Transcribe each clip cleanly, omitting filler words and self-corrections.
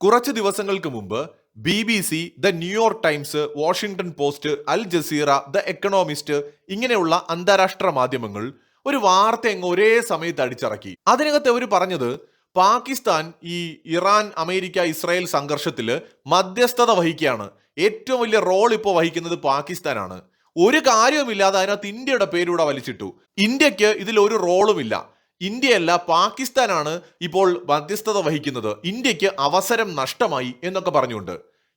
കുറച്ച് ദിവസങ്ങൾക്ക് മുമ്പ് BBC, the New York Times, Washington Post, Al Jazeera, the Economist ഇങ്ങനെയുള്ള അന്താരാഷ്ട്ര മാധ്യമങ്ങൾ ഒരു വാർത്ത അങ്ങ് ഒരേ സമയത്ത് അടിച്ചിറക്കി. അതിനകത്ത് അവർ പറഞ്ഞത് പാകിസ്ഥാൻ ഈ ഇറാൻ അമേരിക്ക ഇസ്രായേൽ സംഘർഷത്തിൽ മധ്യസ്ഥത വഹിക്കുകയാണ്. ഏറ്റവും വലിയ റോൾ ഇപ്പോൾ വഹിക്കുന്നത് പാകിസ്ഥാനാണ്. ഒരു കാര്യവുമില്ലാതെ അതിനകത്ത് ഇന്ത്യയുടെ പേരൂടെ വലിച്ചിട്ടു. ഇന്ത്യക്ക് ഇതിൽ ഒരു റോളുമില്ല. ഇന്ത്യയല്ല പാകിസ്ഥാനാണ് ഇപ്പോൾ മധ്യസ്ഥത വഹിക്കുന്നത്, ഇന്ത്യക്ക് അവസരം നഷ്ടമായി എന്നൊക്കെ പറഞ്ഞുകൊണ്ട്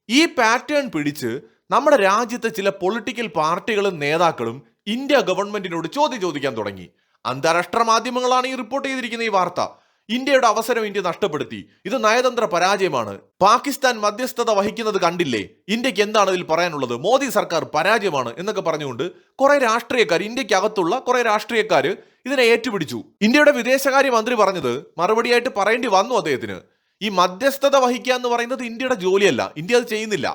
ഈ പാറ്റേൺ പിടിച്ച് നമ്മുടെ രാജ്യത്തെ ചില പൊളിറ്റിക്കൽ പാർട്ടികളും നേതാക്കളും ഇന്ത്യ ഗവൺമെന്റിനോട് ചോദിക്കാൻ തുടങ്ങി. അന്താരാഷ്ട്ര മാധ്യമങ്ങളാണ് ഈ റിപ്പോർട്ട് ചെയ്തിരിക്കുന്ന ഈ വാർത്ത. ഇന്ത്യയുടെ അവസരം ഇന്ത്യ നഷ്ടപ്പെടുത്തി, ഇത് നയതന്ത്ര പരാജയമാണ്, പാകിസ്ഥാൻ മധ്യസ്ഥത വഹിക്കുന്നത് കണ്ടില്ലേ, ഇന്ത്യക്ക് എന്താണ് ഇതിൽ പറയാനുള്ളത്, മോദി സർക്കാർ പരാജയമാണ് എന്നൊക്കെ പറഞ്ഞുകൊണ്ട് കുറെ രാഷ്ട്രീയക്കാർ, ഇന്ത്യക്കകത്തുള്ള കുറെ രാഷ്ട്രീയക്കാർ ഇതിനെ ഏറ്റുപിടിച്ചു. ഇന്ത്യയുടെ വിദേശകാര്യ മന്ത്രി പറഞ്ഞത് മറുപടിയായിട്ട് പറയേണ്ടി വന്നു അദ്ദേഹത്തിന്. ഈ മധ്യസ്ഥത വഹിക്കുക എന്ന് പറയുന്നത് ഇന്ത്യയുടെ ജോലിയല്ല, ഇന്ത്യ അത് ചെയ്യുന്നില്ല.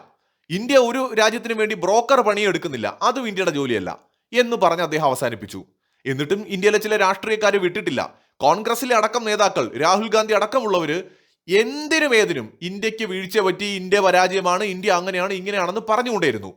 ഇന്ത്യ ഒരു രാജ്യത്തിന് വേണ്ടി ബ്രോക്കർ പണിയെടുക്കുന്നില്ല, അതും ഇന്ത്യയുടെ ജോലിയല്ല എന്ന് പറഞ്ഞ് അദ്ദേഹം അവസാനിപ്പിച്ചു. എന്നിട്ടും ഇന്ത്യയിലെ ചില രാഷ്ട്രീയക്കാർ വിട്ടിട്ടില്ല. കോൺഗ്രസിലെ അടക്കം നേതാക്കൾ, രാഹുൽ ഗാന്ധി അടക്കമുള്ളവര് എന്തിനും ഏതിനും ഇന്ത്യക്ക് വീഴ്ച പറ്റി, ഇന്ത്യ പരാജയമാണ്, ഇന്ത്യ അങ്ങനെയാണ് ഇങ്ങനെയാണെന്ന് പറഞ്ഞുകൊണ്ടേയിരുന്നു.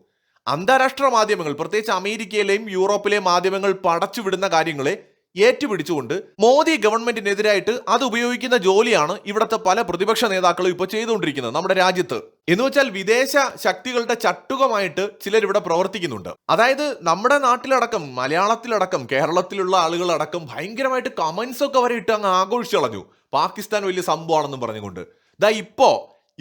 അന്താരാഷ്ട്ര മാധ്യമങ്ങൾ, പ്രത്യേകിച്ച് അമേരിക്കയിലെയും യൂറോപ്പിലെയും മാധ്യമങ്ങൾ പടച്ചുവിടുന്ന കാര്യങ്ങളെ ഏറ്റുപിടിച്ചുകൊണ്ട് മോദി ഗവൺമെന്റിനെതിരായിട്ട് അത് ഉപയോഗിക്കുന്ന ജോലിയാണ് ഇവിടുത്തെ പല പ്രതിപക്ഷ നേതാക്കളും ഇപ്പോൾ ചെയ്തുകൊണ്ടിരിക്കുന്നത് നമ്മുടെ രാജ്യത്ത്. എന്ന് വെച്ചാൽ വിദേശ ശക്തികളുടെ ചട്ടുകമായിട്ട് ചിലർ ഇവിടെ പ്രവർത്തിക്കുന്നുണ്ട്. അതായത് നമ്മുടെ നാട്ടിലടക്കം, മലയാളത്തിലടക്കം, കേരളത്തിലുള്ള ആളുകളടക്കം ഭയങ്കരമായിട്ട് കമന്റ്സ് ഒക്കെ വരെ ഇട്ട് അങ്ങ് ആഘോഷിച്ചു കളഞ്ഞു, പാകിസ്ഥാൻ വലിയ സംഭവമാണെന്നും പറഞ്ഞുകൊണ്ട്. ഇപ്പോ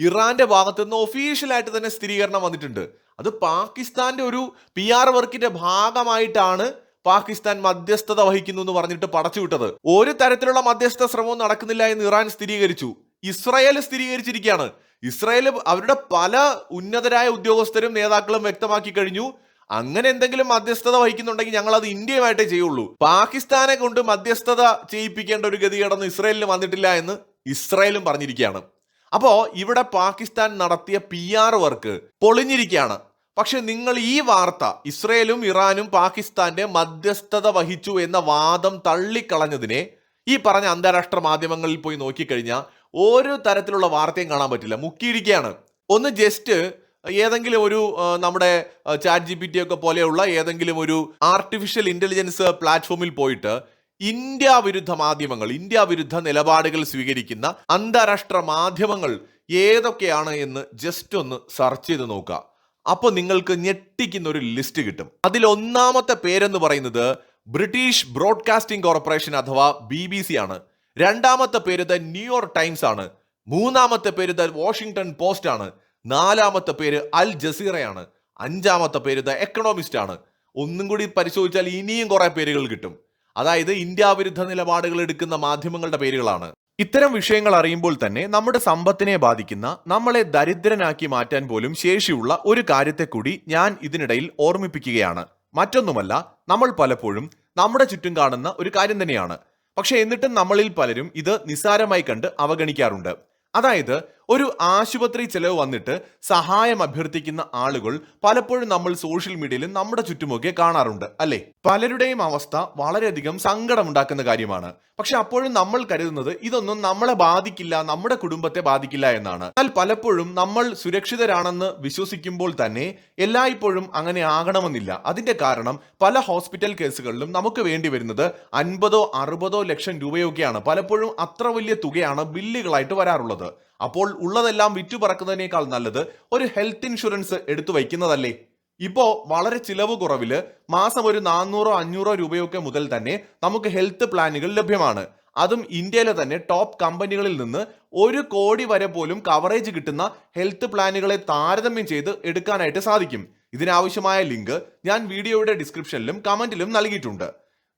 ഇറാന്റെ ഭാഗത്ത് നിന്ന് ഒഫീഷ്യലായിട്ട് തന്നെ സ്ഥിരീകരണം വന്നിട്ടുണ്ട്. അത് പാകിസ്ഥാന്റെ ഒരു PR വർക്കിന്റെ ഭാഗമായിട്ടാണ് പാകിസ്ഥാൻ മധ്യസ്ഥത വഹിക്കുന്നു എന്ന് പറഞ്ഞിട്ട് പടച്ചുവിട്ടത്. ഒരു തരത്തിലുള്ള മധ്യസ്ഥ ശ്രമവും നടക്കുന്നില്ല എന്ന് ഇറാൻ സ്ഥിരീകരിച്ചു. ഇസ്രായേൽ സ്ഥിരീകരിച്ചിരിക്കുകയാണ്. ഇസ്രായേൽ അവരുടെ പല ഉന്നതരായ ഉദ്യോഗസ്ഥരും നേതാക്കളും വ്യക്തമാക്കി കഴിഞ്ഞു, അങ്ങനെ എന്തെങ്കിലും മധ്യസ്ഥത വഹിക്കുന്നുണ്ടെങ്കിൽ ഞങ്ങൾ അത് ഇന്ത്യയുമായിട്ടേ ചെയ്യുള്ളൂ, പാകിസ്ഥാനെ കൊണ്ട് മധ്യസ്ഥത ചെയ്യിപ്പിക്കേണ്ട ഒരു ഗതികേടൊന്നും ഇസ്രായേലിന് വന്നിട്ടില്ല എന്ന് ഇസ്രായേലും പറഞ്ഞിരിക്കുകയാണ്. അപ്പോ ഇവിടെ പാകിസ്ഥാൻ നടത്തിയ PR വർക്ക് പൊളിഞ്ഞിരിക്കുകയാണ്. പക്ഷെ നിങ്ങൾ ഈ വാർത്ത, ഇസ്രയേലും ഇറാനും പാകിസ്ഥാന്റെ മധ്യസ്ഥത വഹിച്ചു എന്ന വാദം തള്ളിക്കളഞ്ഞതിനെ ഈ പറഞ്ഞ അന്താരാഷ്ട്ര മാധ്യമങ്ങളിൽ പോയി നോക്കിക്കഴിഞ്ഞാൽ ഒരു തരത്തിലുള്ള വാർത്തയും കാണാൻ പറ്റില്ല, മുക്കിയിരിക്കുകയാണ്. ഒന്ന് ജസ്റ്റ് ഏതെങ്കിലും ഒരു നമ്മുടെ ChatGPT ഒക്കെ പോലെയുള്ള ഏതെങ്കിലും ഒരു ആർട്ടിഫിഷ്യൽ ഇന്റലിജൻസ് പ്ലാറ്റ്ഫോമിൽ പോയിട്ട് ഇന്ത്യ വിരുദ്ധ മാധ്യമങ്ങൾ, ഇന്ത്യ വിരുദ്ധ നിലപാടുകൾ സ്വീകരിക്കുന്ന അന്താരാഷ്ട്ര മാധ്യമങ്ങൾ ഏതൊക്കെയാണ് എന്ന് ജസ്റ്റ് ഒന്ന് സെർച്ച് ചെയ്ത് നോക്കുക. അപ്പോൾ നിങ്ങൾക്ക് ഞെട്ടിക്കുന്ന ഒരു ലിസ്റ്റ് കിട്ടും. അതിൽ ഒന്നാമത്തെ പേരെന്ന് പറയുന്നത് ബ്രിട്ടീഷ് ബ്രോഡ്കാസ്റ്റിംഗ് കോർപ്പറേഷൻ അഥവാ BBC ആണ്. രണ്ടാമത്തെ പേര് ദ ന്യൂയോർക്ക് ടൈംസ് ആണ്. മൂന്നാമത്തെ പേര് ദ വാഷിംഗ്ടൺ പോസ്റ്റ് ആണ്. നാലാമത്തെ പേര് അൽ ജസീറയാണ്. അഞ്ചാമത്തെ പേര് ദ എക്കണോമിസ്റ്റ് ആണ്. ഒന്നും കൂടി പരിശോധിച്ചാൽ ഇനിയും കുറെ പേരുകൾ കിട്ടും. അതായത് ഇന്ത്യ വിരുദ്ധ നിലപാടുകൾ എടുക്കുന്ന മാധ്യമങ്ങളുടെ പേരുകളാണ്. ഇത്തരം വിഷയങ്ങൾ അറിയുമ്പോൾ തന്നെ നമ്മുടെ സമ്പത്തിനെ ബാധിക്കുന്ന, നമ്മളെ ദരിദ്രനാക്കി മാറ്റാൻ പോലും ശേഷിയുള്ള ഒരു കാര്യത്തെ കൂടി ഞാൻ ഇതിനിടയിൽ ഓർമ്മിപ്പിക്കുകയാണ്. മറ്റൊന്നുമല്ല, നമ്മൾ പലപ്പോഴും നമ്മുടെ ചുറ്റും കാണുന്ന ഒരു കാര്യം തന്നെയാണ്. പക്ഷെ എന്നിട്ടും നമ്മളിൽ പലരും ഇത് നിസ്സാരമായി കണ്ട് അവഗണിക്കാറുണ്ട്. അതായത് ഒരു ആശുപത്രി ചെലവ് വന്നിട്ട് സഹായം അഭ്യർത്ഥിക്കുന്ന ആളുകൾ പലപ്പോഴും നമ്മൾ സോഷ്യൽ മീഡിയയിലും നമ്മുടെ ചുറ്റുമൊക്കെ കാണാറുണ്ട്, അല്ലെ? പലരുടെയും അവസ്ഥ വളരെയധികം സങ്കടമുണ്ടാക്കുന്ന കാര്യമാണ്. പക്ഷെ അപ്പോഴും നമ്മൾ കരുതുന്നത് ഇതൊന്നും നമ്മളെ ബാധിക്കില്ല, നമ്മുടെ കുടുംബത്തെ ബാധിക്കില്ല എന്നാണ്. എന്നാൽ പലപ്പോഴും നമ്മൾ സുരക്ഷിതരാണെന്ന് വിശ്വസിക്കുമ്പോൾ തന്നെ എല്ലായ്പ്പോഴും അങ്ങനെ ആകണമെന്നില്ല. അതിന്റെ കാരണം പല ഹോസ്പിറ്റൽ കേസുകളിലും നമുക്ക് വേണ്ടി വരുന്നത് 50-60 ലക്ഷം രൂപയൊക്കെയാണ്. പലപ്പോഴും അത്ര വലിയ തുകയാണ് ബില്ലുകളായിട്ട് വരാറുള്ളത്. അപ്പോൾ ഉള്ളതെല്ലാം വിറ്റുപറക്കുന്നതിനേക്കാൾ നല്ലത് ഒരു ഹെൽത്ത് ഇൻഷുറൻസ് എടുത്തു വയ്ക്കുന്നതല്ലേ? ഇപ്പോ വളരെ ചിലവ് കുറവില് മാസം ഒരു 400-500 രൂപയൊക്കെ മുതൽ തന്നെ നമുക്ക് ഹെൽത്ത് പ്ലാനുകൾ ലഭ്യമാണ്. അതും ഇന്ത്യയിലെ തന്നെ ടോപ്പ് കമ്പനികളിൽ നിന്ന് 1 കോടി വരെ പോലും കവറേജ് കിട്ടുന്ന ഹെൽത്ത് പ്ലാനുകളെ താരതമ്യം ചെയ്ത് എടുക്കാനായിട്ട് സാധിക്കും. ഇതിനാവശ്യമായ ലിങ്ക് ഞാൻ വീഡിയോയുടെ ഡിസ്ക്രിപ്ഷനിലും കമന്റിലും നൽകിയിട്ടുണ്ട്.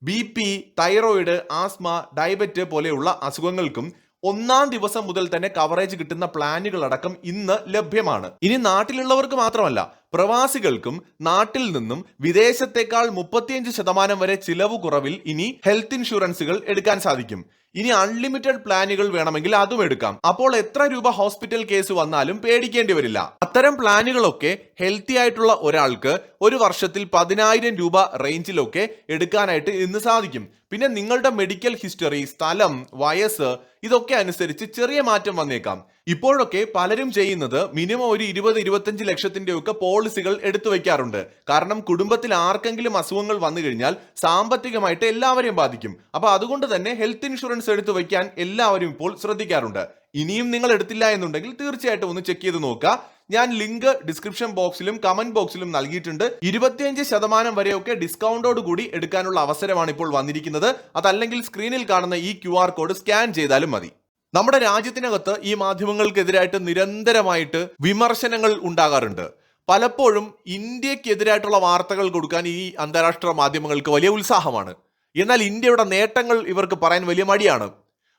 BP, തൈറോയിഡ്, ആസ്മ, ഡയബറ്റ് പോലെയുള്ള അസുഖങ്ങൾക്കും 1-ാം ദിവസം മുതൽ തന്നെ കവറേജ് കിട്ടുന്ന പ്ലാനുകൾ അടക്കം ഇന്ന് ലഭ്യമാണ്. ഇനി നാട്ടിലുള്ളവർക്ക് മാത്രമല്ല, പ്രവാസികൾക്കും നാട്ടിൽ നിന്നും വിദേശത്തേക്കാൾ 35% വരെ ചിലവ് കുറവിൽ ഇനി ഹെൽത്ത് ഇൻഷുറൻസുകൾ എടുക്കാൻ സാധിക്കും. ഇനി അൺലിമിറ്റഡ് പ്ലാനുകൾ വേണമെങ്കിൽ അതും എടുക്കാം. അപ്പോൾ എത്ര രൂപ ഹോസ്പിറ്റൽ കേസ് വന്നാലും പേടിക്കേണ്ടി വരില്ല. അത്തരം പ്ലാനുകളൊക്കെ ഹെൽത്തി ആയിട്ടുള്ള ഒരാൾക്ക് ഒരു വർഷത്തിൽ 10,000 രൂപ റേഞ്ചിലൊക്കെ എടുക്കാനായിട്ട് ഇന്ന് സാധിക്കും. പിന്നെ നിങ്ങളുടെ മെഡിക്കൽ ഹിസ്റ്ററി, സ്ഥലം, വയസ്സ് ഇതൊക്കെ അനുസരിച്ച് ചെറിയ മാറ്റം വന്നേക്കാം. ഇപ്പോഴൊക്കെ പലരും ചെയ്യുന്നത് മിനിമം ഒരു 20-25 ലക്ഷത്തിന്റെ ഒക്കെ പോളിസികൾ എടുത്തു വെക്കാറുണ്ട്. കാരണം കുടുംബത്തിൽ ആർക്കെങ്കിലും അസുഖങ്ങൾ വന്നു കഴിഞ്ഞാൽ സാമ്പത്തികമായിട്ട് എല്ലാവരെയും ബാധിക്കും. അപ്പൊ അതുകൊണ്ട് തന്നെ ഹെൽത്ത് ഇൻഷുറൻസ് എടുത്തു വെക്കാൻ എല്ലാവരും ഇപ്പോൾ ശ്രദ്ധിക്കാറുണ്ട്. ഇനിയും നിങ്ങൾ എടുത്തില്ല എന്നുണ്ടെങ്കിൽ തീർച്ചയായിട്ടും ഒന്ന് ചെക്ക് ചെയ്ത് നോക്കുക. ഞാൻ ലിങ്ക് ഡിസ്ക്രിപ്ഷൻ ബോക്സിലും കമന്റ് ബോക്സിലും നൽകിയിട്ടുണ്ട്. 25% വരെയൊക്കെ ഡിസ്കൗണ്ടോട് കൂടി എടുക്കാനുള്ള അവസരമാണ് ഇപ്പോൾ വന്നിരിക്കുന്നത്. അതല്ലെങ്കിൽ സ്ക്രീനിൽ കാണുന്ന ഈ QR കോഡ് സ്കാൻ ചെയ്താലും മതി. നമ്മുടെ രാജ്യത്തിനകത്ത് ഈ മാധ്യമങ്ങൾക്കെതിരായിട്ട് നിരന്തരമായിട്ട് വിമർശനങ്ങൾ ഉണ്ടാകാറുണ്ട്. പലപ്പോഴും ഇന്ത്യക്കെതിരായിട്ടുള്ള വാർത്തകൾ കൊടുക്കാൻ ഈ അന്താരാഷ്ട്ര മാധ്യമങ്ങൾക്ക് വലിയ ഉത്സാഹമാണ്. എന്നാൽ ഇന്ത്യയുടെ നേട്ടങ്ങൾ ഇവർക്ക് പറയാൻ വലിയ മടിയാണ്.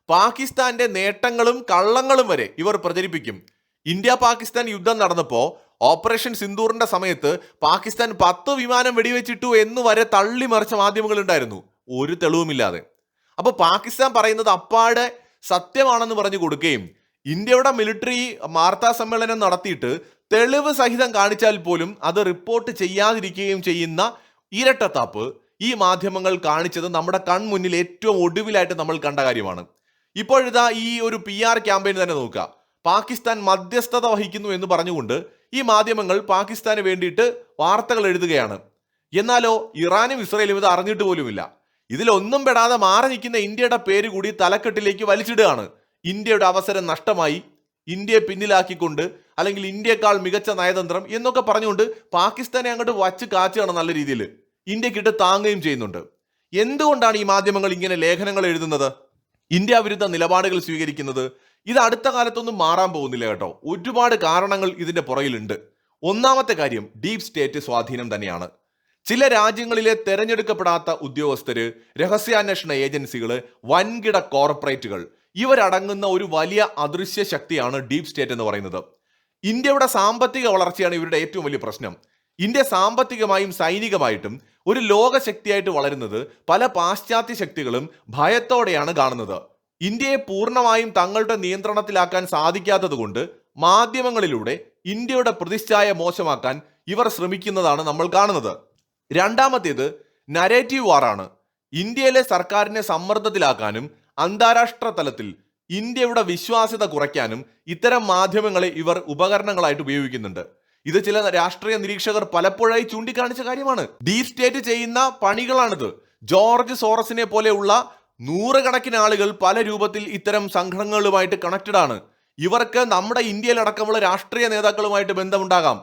പാകിസ്ഥാന്റെ നേട്ടങ്ങളും കള്ളങ്ങളും വരെ ഇവർ പ്രചരിപ്പിക്കും. ഇന്ത്യ പാകിസ്ഥാൻ യുദ്ധം നടന്നപ്പോൾ ഓപ്പറേഷൻ സിന്ദൂറിന്റെ സമയത്ത് പാകിസ്ഥാൻ 10 വിമാനം വെടിവെച്ചിട്ടു എന്ന് വരെ തള്ളിമറിച്ച മാധ്യമങ്ങൾ ഉണ്ടായിരുന്നു, ഒരു തെളിവുമില്ലാതെ. അപ്പൊ പാകിസ്ഥാൻ പറയുന്നത് അപ്പാടെ സത്യമാണെന്ന് പറഞ്ഞു കൊടുക്കുകയും ഇന്ത്യയുടെ മിലിറ്ററി വാർത്താ സമ്മേളനം നടത്തിയിട്ട് തെളിവ് സഹിതം കാണിച്ചാൽ പോലും അത് റിപ്പോർട്ട് ചെയ്യാതിരിക്കുകയും ചെയ്യുന്ന ഇരട്ടത്താപ്പ് ഈ മാധ്യമങ്ങൾ കാണിച്ചത് നമ്മുടെ കൺമുന്നിൽ ഏറ്റവും ഒടുവിലായിട്ട് നമ്മൾ കണ്ട കാര്യമാണ്. ഇപ്പോഴിതാ ഈ ഒരു PR ക്യാമ്പയിൻ തന്നെ നോക്കുക. പാകിസ്ഥാൻ മധ്യസ്ഥത വഹിക്കുന്നു എന്ന് പറഞ്ഞുകൊണ്ട് ഈ മാധ്യമങ്ങൾ പാകിസ്ഥാന് വേണ്ടിയിട്ട് വാർത്തകൾ എഴുതുകയാണ്. എന്നാലോ ഇറാനും ഇസ്രയേലും ഇത് അറിഞ്ഞിട്ട് പോലുമില്ല. ഇതിലൊന്നും പെടാതെ മാറി നിൽക്കുന്ന ഇന്ത്യയുടെ പേര് കൂടി തലക്കെട്ടിലേക്ക് വലിച്ചിടുകയാണ്. ഇന്ത്യയുടെ അവസരം നഷ്ടമായി, ഇന്ത്യയെ പിന്നിലാക്കിക്കൊണ്ട്, അല്ലെങ്കിൽ ഇന്ത്യയെക്കാൾ മികച്ച നയതന്ത്രം എന്നൊക്കെ പറഞ്ഞുകൊണ്ട് പാകിസ്ഥാനെ അങ്ങോട്ട് വച്ച് കാച്ചുകയാണ്. നല്ല രീതിയിൽ ഇന്ത്യക്കിട്ട് താങ്ങുകയും ചെയ്യുന്നുണ്ട്. എന്തുകൊണ്ടാണ് ഈ മാധ്യമങ്ങൾ ഇങ്ങനെ ലേഖനങ്ങൾ എഴുതുന്നത്, ഇന്ത്യ വിരുദ്ധ നിലപാടുകൾ സ്വീകരിക്കുന്നത്? ഇത് അടുത്ത കാലത്തൊന്നും മാറാൻ പോകുന്നില്ല കേട്ടോ. ഒരുപാട് കാരണങ്ങൾ ഇതിന്റെ പുറകിലുണ്ട്. ഒന്നാമത്തെ കാര്യം ഡീപ് സ്റ്റേറ്റ് സ്വാധീനം തന്നെയാണ്. ചില രാജ്യങ്ങളിലെ തെരഞ്ഞെടുക്കപ്പെടാത്ത ഉദ്യോഗസ്ഥര്, രഹസ്യാന്വേഷണ ഏജൻസികള്, വൻകിട കോർപ്പറേറ്റുകൾ, ഇവരടങ്ങുന്ന ഒരു വലിയ അദൃശ്യ ശക്തിയാണ് ഡീപ് സ്റ്റേറ്റ് എന്ന് പറയുന്നത്. ഇന്ത്യയുടെ സാമ്പത്തിക വളർച്ചയാണ് ഇവരുടെ ഏറ്റവും വലിയ പ്രശ്നം. ഇന്ത്യ സാമ്പത്തികമായും സൈനികമായിട്ടും ഒരു ലോകശക്തിയായിട്ട് വളരുന്നത് പല പാശ്ചാത്യ ശക്തികളും ഭയത്തോടെയാണ് കാണുന്നത്. ഇന്ത്യയെ പൂർണ്ണമായും തങ്ങളുടെ നിയന്ത്രണത്തിലാക്കാൻ സാധിക്കാത്തത് കൊണ്ട് മാധ്യമങ്ങളിലൂടെ ഇന്ത്യയുടെ പ്രതിച്ഛായ മോശമാക്കാൻ ഇവർ ശ്രമിക്കുന്നതാണ് നമ്മൾ കാണുന്നത്. രണ്ടാമത്തേത് നരേറ്റീവ് വാറാണ്. ഇന്ത്യയിലെ സർക്കാരിനെ സമ്മർദ്ദത്തിലാക്കാനും അന്താരാഷ്ട്ര തലത്തിൽ ഇന്ത്യയുടെ വിശ്വാസ്യത കുറയ്ക്കാനും ഇത്തരം മാധ്യമങ്ങളെ ഇവർ ഉപകരണങ്ങളായിട്ട് ഉപയോഗിക്കുന്നുണ്ട്. ഇത് ചില രാഷ്ട്രീയ നിരീക്ഷകർ പലപ്പോഴായി ചൂണ്ടിക്കാണിച്ച കാര്യമാണ്. ഡീപ് സ്റ്റേറ്റ് ചെയ്യുന്ന പണികളാണിത്. ജോർജ് സോറസിനെ പോലെയുള്ള നൂറുകണക്കിന് ആളുകൾ പല രൂപത്തിൽ ഇത്തരം സംഘടനകളുമായിട്ട് കണക്റ്റഡ് ആണ്. ഇവർക്ക് നമ്മുടെ ഇന്ത്യയിലടക്കമുള്ള രാഷ്ട്രീയ നേതാക്കളുമായിട്ട് ബന്ധമുണ്ടാകാം,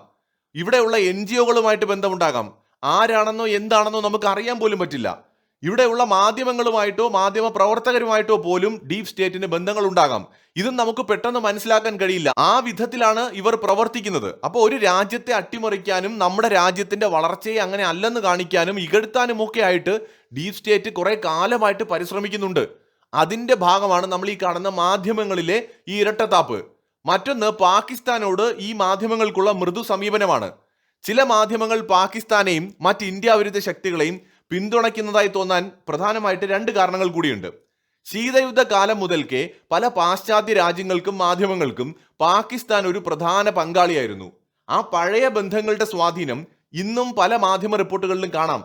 ഇവിടെയുള്ള NGOകളുമായിട്ട് ബന്ധമുണ്ടാകാം. ആരാണെന്നോ എന്താണെന്നോ നമുക്ക് അറിയാൻ പോലും പറ്റില്ല. ഇവിടെയുള്ള മാധ്യമങ്ങളുമായിട്ടോ മാധ്യമ പ്രവർത്തകരുമായിട്ടോ പോലും ഡീപ് സ്റ്റേറ്റിന് ബന്ധങ്ങൾ ഉണ്ടാകാം. ഇതും നമുക്ക് പെട്ടെന്ന് മനസ്സിലാക്കാൻ കഴിയില്ല. ആ വിധത്തിലാണ് ഇവർ പ്രവർത്തിക്കുന്നത്. അപ്പോൾ ഒരു രാജ്യത്തെ അട്ടിമറിക്കാനും നമ്മുടെ രാജ്യത്തിന്റെ വളർച്ചയെ അങ്ങനെ അല്ലെന്ന് കാണിക്കാനും ഇകഴ്ത്താനും ഒക്കെ ആയിട്ട് ഡീപ് സ്റ്റേറ്റ് കുറെ കാലമായിട്ട് പരിശ്രമിക്കുന്നുണ്ട്. അതിന്റെ ഭാഗമാണ് നമ്മൾ ഈ കാണുന്ന മാധ്യമങ്ങളിലെ ഈ ഇരട്ടത്താപ്പ്. മറ്റൊന്ന് പാകിസ്ഥാനോട് ഈ മാധ്യമങ്ങൾക്കുള്ള മൃദു സമീപനമാണ്. ചില മാധ്യമങ്ങൾ പാകിസ്ഥാനെയും മറ്റ് ഇന്ത്യ വിരുദ്ധ ശക്തികളെയും പിന്തുണയ്ക്കുന്നതായി തോന്നാൻ പ്രധാനമായിട്ട് 2 കാരണങ്ങൾ കൂടിയുണ്ട്. ശീതയുദ്ധ കാലം മുതൽക്കേ പല പാശ്ചാത്യ രാജ്യങ്ങൾക്കും മാധ്യമങ്ങൾക്കും പാകിസ്ഥാൻ ഒരു പ്രധാന പങ്കാളിയായിരുന്നു. ആ പഴയ ബന്ധങ്ങളുടെ സ്വാധീനം ഇന്നും പല മാധ്യമ റിപ്പോർട്ടുകളിലും കാണാം.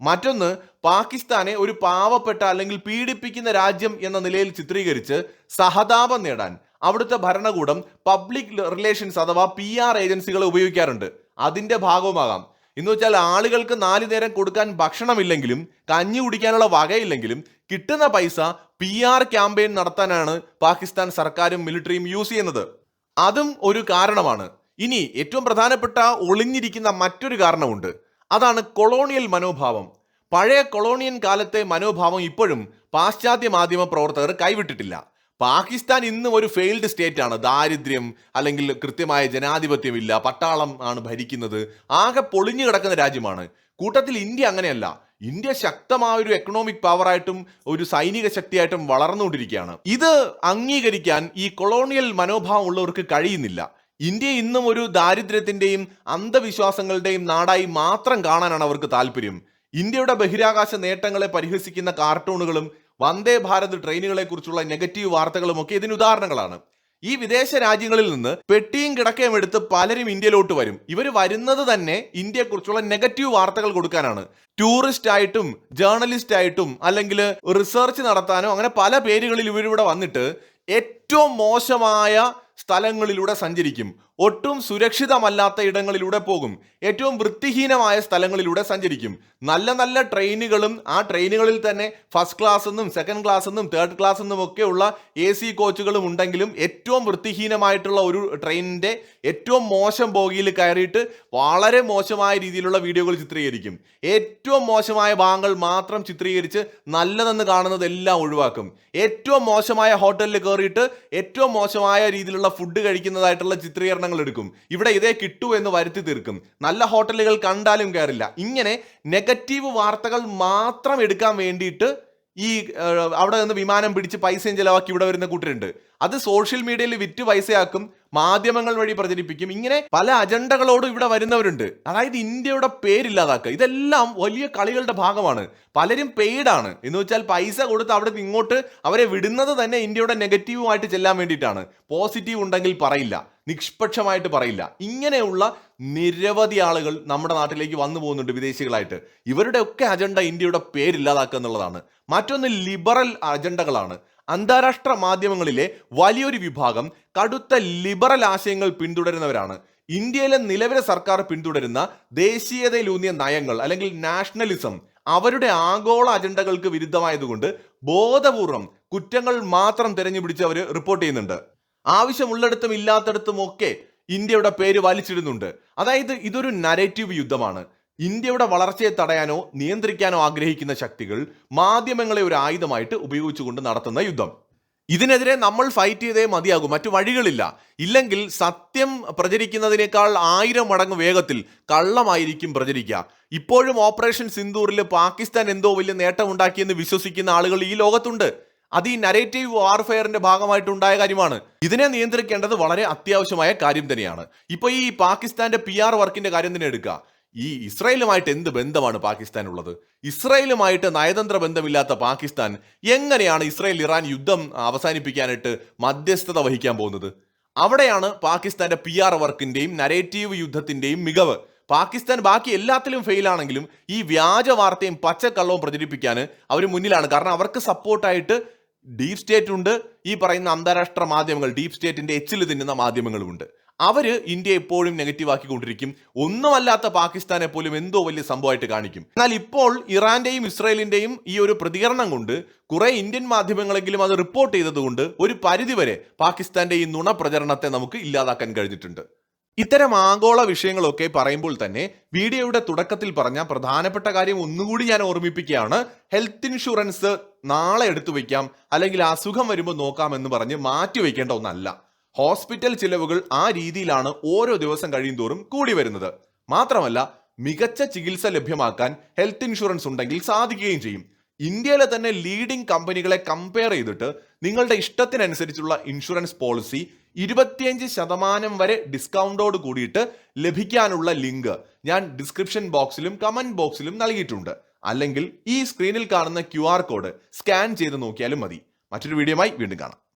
മറ്റൊന്ന്, പാകിസ്ഥാനെ ഒരു പാവപ്പെട്ട അല്ലെങ്കിൽ പീഡിപ്പിക്കുന്ന രാജ്യം എന്ന നിലയിൽ ചിത്രീകരിച്ച് സഹതാപം നേടാൻ അവിടുത്തെ ഭരണകൂടം പബ്ലിക് റിലേഷൻസ് അഥവാ PR ഏജൻസികളെ ഉപയോഗിക്കാറുണ്ട്. അതിന്റെ ഭാഗവുമാകാം. എന്ന് വെച്ചാൽ ആളുകൾക്ക് 4 നേരം കൊടുക്കാൻ ഭക്ഷണമില്ലെങ്കിലും കഞ്ഞി കുടിക്കാനുള്ള വകയില്ലെങ്കിലും കിട്ടുന്ന പൈസ PR ക്യാമ്പയിൻ നടത്താനാണ് പാകിസ്ഥാൻ സർക്കാരും മിലിറ്ററിയും യൂസ് ചെയ്യുന്നത്. അതും ഒരു കാരണമാണ്. ഇനി ഏറ്റവും പ്രധാനപ്പെട്ട ഒളിഞ്ഞിരിക്കുന്ന മറ്റൊരു കാരണമുണ്ട്. അതാണ് കൊളോണിയൽ മനോഭാവം. പഴയ കൊളോണിയൻ കാലത്തെ മനോഭാവം ഇപ്പോഴും പാശ്ചാത്യ മാധ്യമ പ്രവർത്തകർ കൈവിട്ടിട്ടില്ല. പാകിസ്ഥാൻ ഇന്നും ഒരു ഫെയിൽഡ് സ്റ്റേറ്റ് ആണ്. ദാരിദ്ര്യം, അല്ലെങ്കിൽ കൃത്യമായ ജനാധിപത്യമില്ല, പട്ടാളം ആണ് ഭരിക്കുന്നത്, ആകെ പൊളിഞ്ഞു കിടക്കുന്ന രാജ്യമാണ്. കൂട്ടത്തിൽ ഇന്ത്യ അങ്ങനെയല്ല. ഇന്ത്യ ശക്തമായ ഒരു എക്കണോമിക് പവറായിട്ടും ഒരു സൈനിക ശക്തിയായിട്ടും വളർന്നുകൊണ്ടിരിക്കുകയാണ്. ഇത് അംഗീകരിക്കാൻ ഈ കൊളോണിയൽ മനോഭാവം ഉള്ളവർക്ക് കഴിയുന്നില്ല. ഇന്ത്യ ഇന്നും ഒരു ദാരിദ്ര്യത്തിന്റെയും അന്ധവിശ്വാസങ്ങളുടെയും നാടായി മാത്രം കാണാനാണ് അവർക്ക് താല്പര്യം. ഇന്ത്യയുടെ ബഹിരാകാശ നേട്ടങ്ങളെ പരിഹസിക്കുന്ന കാർട്ടൂണുകളും വന്ദേ ഭാരത് ട്രെയിനുകളെ കുറിച്ചുള്ള നെഗറ്റീവ് വാർത്തകളും ഒക്കെ ഇതിന് ഉദാഹരണങ്ങളാണ്. ഈ വിദേശ രാജ്യങ്ങളിൽ നിന്ന് പെട്ടിയും കിടക്കയും എടുത്ത് പലരും ഇന്ത്യയിലോട്ട് വരും. ഇവർ വരുന്നത് തന്നെ ഇന്ത്യയെക്കുറിച്ചുള്ള നെഗറ്റീവ് വാർത്തകൾ കൊടുക്കാനാണ്. ടൂറിസ്റ്റ് ആയിട്ടും ജേർണലിസ്റ്റ് ആയിട്ടും അല്ലെങ്കിൽ റിസർച്ച് നടത്താനോ അങ്ങനെ പല പേരുകളിൽ ഇവരിവിടെ വന്നിട്ട് ഏറ്റവും മോശമായ സ്ഥലങ്ങളിലൂടെ സഞ്ചരിക്കും. ഒട്ടും സുരക്ഷിതമല്ലാത്ത ഇടങ്ങളിലൂടെ പോകും. ഏറ്റവും വൃത്തിഹീനമായ സ്ഥലങ്ങളിലൂടെ സഞ്ചരിക്കും. നല്ല നല്ല ട്രെയിനുകളും ആ ട്രെയിനുകളിൽ തന്നെ ഫസ്റ്റ് ക്ലാസ് എന്നും സെക്കൻഡ് ക്ലാസ് എന്നും തേർഡ് ക്ലാസ് എന്നും ഒക്കെയുള്ള AC കോച്ചുകളും ഉണ്ടെങ്കിലും ഏറ്റവും വൃത്തിഹീനമായിട്ടുള്ള ഒരു ട്രെയിനിന്റെ ഏറ്റവും മോശം ബോഗിയിൽ കയറിയിട്ട് വളരെ മോശമായ രീതിയിലുള്ള വീഡിയോകൾ ചിത്രീകരിക്കും. ഏറ്റവും മോശമായ ഭാഗങ്ങൾ മാത്രം ചിത്രീകരിച്ച് നല്ലതെന്ന് കാണുന്നതെല്ലാം ഒഴിവാക്കും. ഏറ്റവും മോശമായ ഹോട്ടലിൽ കയറിയിട്ട് ഏറ്റവും മോശമായ രീതിയിലുള്ള ഫുഡ് കഴിക്കുന്നതായിട്ടുള്ള ചിത്രീകരണങ്ങൾ എടുക്കും. ഇവിടെ ഇതേ കിട്ടൂ എന്ന് വരുത്തി തീർക്കും. നല്ല ഹോട്ടലുകൾ കണ്ടാലും കയറില്ല. ഇങ്ങനെ നെഗറ്റീവ് വാർത്തകൾ മാത്രം എടുക്കാൻ വേണ്ടിയിട്ട് ഈ അവിടെ നിന്ന് വിമാനം പിടിച്ച് പൈസയും ചെലവാക്കി ഇവിടെ വരുന്ന കൂട്ടരുണ്ട്. അത് സോഷ്യൽ മീഡിയയിൽ വിറ്റ് പൈസയാക്കും, മാധ്യമങ്ങൾ വഴി പ്രചരിപ്പിക്കും. ഇങ്ങനെ പല അജണ്ടകളോടും ഇവിടെ വരുന്നവരുണ്ട്. അതായത് ഇന്ത്യയുടെ പേരില്ലാതാക്കുക. ഇതെല്ലാം വലിയ കളികളുടെ ഭാഗമാണ്. പലരും പെയ്ഡാണ് എന്ന് വെച്ചാൽ പൈസ കൊടുത്ത് അവിടെ നിന്ന് ഇങ്ങോട്ട് അവരെ വിടുന്നത് തന്നെ ഇന്ത്യയുടെ നെഗറ്റീവുമായിട്ട് ചെല്ലാൻ വേണ്ടിയിട്ടാണ്. പോസിറ്റീവ് ഉണ്ടെങ്കിൽ പറയില്ല, നിഷ്പക്ഷമായിട്ട് പറയില്ല. ഇങ്ങനെയുള്ള നിരവധി ആളുകൾ നമ്മുടെ നാട്ടിലേക്ക് വന്നു പോകുന്നുണ്ട് വിദേശികളായിട്ട്. ഇവരുടെ ഒക്കെ അജണ്ട ഇന്ത്യയുടെ പേരില്ലാതാക്കുക എന്നുള്ളതാണ്. മറ്റൊന്ന് ലിബറൽ അജണ്ടകളാണ്. അന്താരാഷ്ട്ര മാധ്യമങ്ങളിലെ വലിയൊരു വിഭാഗം കടുത്ത ലിബറൽ ആശയങ്ങൾ പിന്തുടരുന്നവരാണ്. ഇന്ത്യയിലെ നിലവിലെ സർക്കാർ പിന്തുടരുന്ന ദേശീയതയിലൂന്നിയ നയങ്ങൾ അല്ലെങ്കിൽ നാഷണലിസം അവരുടെ ആഗോള അജണ്ടകൾക്ക് വിരുദ്ധമായതുകൊണ്ട് ബോധപൂർവം കുറ്റങ്ങൾ മാത്രം തിരഞ്ഞുപിടിച്ച് അവർ റിപ്പോർട്ട് ചെയ്യുന്നുണ്ട്. ആവശ്യമുള്ളിടത്തും ഇല്ലാത്തടത്തും ഒക്കെ ഇന്ത്യയുടെ പേര് വലിച്ചിടുന്നുണ്ട്. അതായത് ഇതൊരു നരേറ്റീവ് യുദ്ധമാണ്. ഇന്ത്യയുടെ വളർച്ചയെ തടയാനോ നിയന്ത്രിക്കാനോ ആഗ്രഹിക്കുന്ന ശക്തികൾ മാധ്യമങ്ങളെ ഒരു ആയുധമായിട്ട് ഉപയോഗിച്ചുകൊണ്ട് നടത്തുന്ന യുദ്ധം. ഇതിനെതിരെ നമ്മൾ ഫൈറ്റ് ചെയ്തേ മതിയാകും. മറ്റു വഴികളില്ല. ഇല്ലെങ്കിൽ സത്യം പ്രചരിക്കുന്നതിനേക്കാൾ 1000 മടങ്ങ് വേഗത്തിൽ കള്ളമായിരിക്കും പ്രചരിക്കുക. ഇപ്പോഴും ഓപ്പറേഷൻ സിന്ദൂറിൽ പാകിസ്ഥാൻ എന്തോ വലിയ നേട്ടമുണ്ടാക്കിയെന്ന് വിശ്വസിക്കുന്ന ആളുകൾ ഈ ലോകത്തുണ്ട്. അത് ഈ നരേറ്റീവ് വാർഫെയറിന്റെ ഭാഗമായിട്ടുണ്ടായ കാര്യമാണ്. ഇതിനെ നിയന്ത്രിക്കേണ്ടത് വളരെ അത്യാവശ്യമായ കാര്യം തന്നെയാണ്. ഇപ്പൊ ഈ പാകിസ്ഥാന്റെ PR വർക്കിന്റെ കാര്യം തന്നെ എടുക്കുക. ഈ ഇസ്രായേലുമായിട്ട് എന്ത് ബന്ധമാണ് പാകിസ്ഥാനുള്ളത്? ഇസ്രായേലുമായിട്ട് നയതന്ത്ര ബന്ധമില്ലാത്ത പാകിസ്ഥാൻ എങ്ങനെയാണ് ഇസ്രായേൽ-ഇറാൻ യുദ്ധം അവസാനിപ്പിക്കാനായിട്ട് മധ്യസ്ഥത വഹിക്കാൻ പോകുന്നത്? അവിടെയാണ് പാകിസ്ഥാന്റെ PR വർക്കിന്റെയും നരേറ്റീവ് യുദ്ധത്തിന്റെയും മികവ്. പാകിസ്ഥാൻ ബാക്കി എല്ലാത്തിലും ഫെയിൽ ആണെങ്കിലും ഈ വ്യാജ വാർത്തയും പച്ചക്കള്ളവും പ്രചരിപ്പിക്കാൻ അവർ മുന്നിലാണ്. കാരണം അവർക്ക് സപ്പോർട്ടായിട്ട് ഡീപ് സ്റ്റേറ്റ് ഉണ്ട്. ഈ പറയുന്ന അന്താരാഷ്ട്ര മാധ്യമങ്ങൾ, ഡീപ് സ്റ്റേറ്റിന്റെ എച്ചിൽ തിന്നുന്ന മാധ്യമങ്ങളുമുണ്ട്. അവര് ഇന്ത്യ എപ്പോഴും നെഗറ്റീവ് ആക്കിക്കൊണ്ടിരിക്കും. ഒന്നുമല്ലാത്ത പാകിസ്ഥാനെ പോലും എന്തോ വലിയ സംഭവമായിട്ട് കാണിക്കും. എന്നാൽ ഇപ്പോൾ ഇറാന്റെയും ഇസ്രായേലിന്റെയും ഈ ഒരു പ്രതികരണം കൊണ്ട് കുറെ ഇന്ത്യൻ മാധ്യമങ്ങളെങ്കിലും അത് റിപ്പോർട്ട് ചെയ്തതുകൊണ്ട് ഒരു പരിധിവരെ പാകിസ്ഥാന്റെ ഈ നുണ പ്രചരണത്തെ നമുക്ക് ഇല്ലാതാക്കാൻ കഴിഞ്ഞിട്ടുണ്ട്. ഇത്തരം ആഗോള വിഷയങ്ങളൊക്കെ പറയുമ്പോൾ തന്നെ വീഡിയോയുടെ തുടക്കത്തിൽ പറഞ്ഞ പ്രധാനപ്പെട്ട കാര്യം ഒന്നുകൂടി ഞാൻ ഓർമ്മിപ്പിക്കുകയാണ്. ഹെൽത്ത് ഇൻഷുറൻസ് നാളെ എടുത്തു വയ്ക്കാം, അല്ലെങ്കിൽ അസുഖം വരുമ്പോൾ നോക്കാം എന്ന് പറഞ്ഞ് മാറ്റിവെക്കേണ്ട ഒന്നല്ല. ഹോസ്പിറ്റൽ ചിലവുകൾ ആ രീതിയിലാണ് ഓരോ ദിവസം കഴിയും തോറും കൂടി വരുന്നത്. മാത്രമല്ല മികച്ച ചികിത്സ ലഭ്യമാക്കാൻ ഹെൽത്ത് ഇൻഷുറൻസ് ഉണ്ടെങ്കിൽ സാധിക്കുകയും ചെയ്യും. ഇന്ത്യയിലെ തന്നെ ലീഡിംഗ് കമ്പനികളെ കമ്പയർ ചെയ്തിട്ട് നിങ്ങളുടെ ഇഷ്ടത്തിനനുസരിച്ചുള്ള ഇൻഷുറൻസ് പോളിസി 25% വരെ ഡിസ്കൗണ്ടോട് കൂടിയിട്ട് ലഭിക്കാനുള്ള ലിങ്ക് ഞാൻ ഡിസ്ക്രിപ്ഷൻ ബോക്സിലും കമന്റ് ബോക്സിലും നൽകിയിട്ടുണ്ട്. അല്ലെങ്കിൽ ഈ സ്ക്രീനിൽ കാണുന്ന QR കോഡ് സ്കാൻ ചെയ്ത് നോക്കിയാലും മതി. മറ്റൊരു വീഡിയോയുമായി വീണ്ടും കാണാം.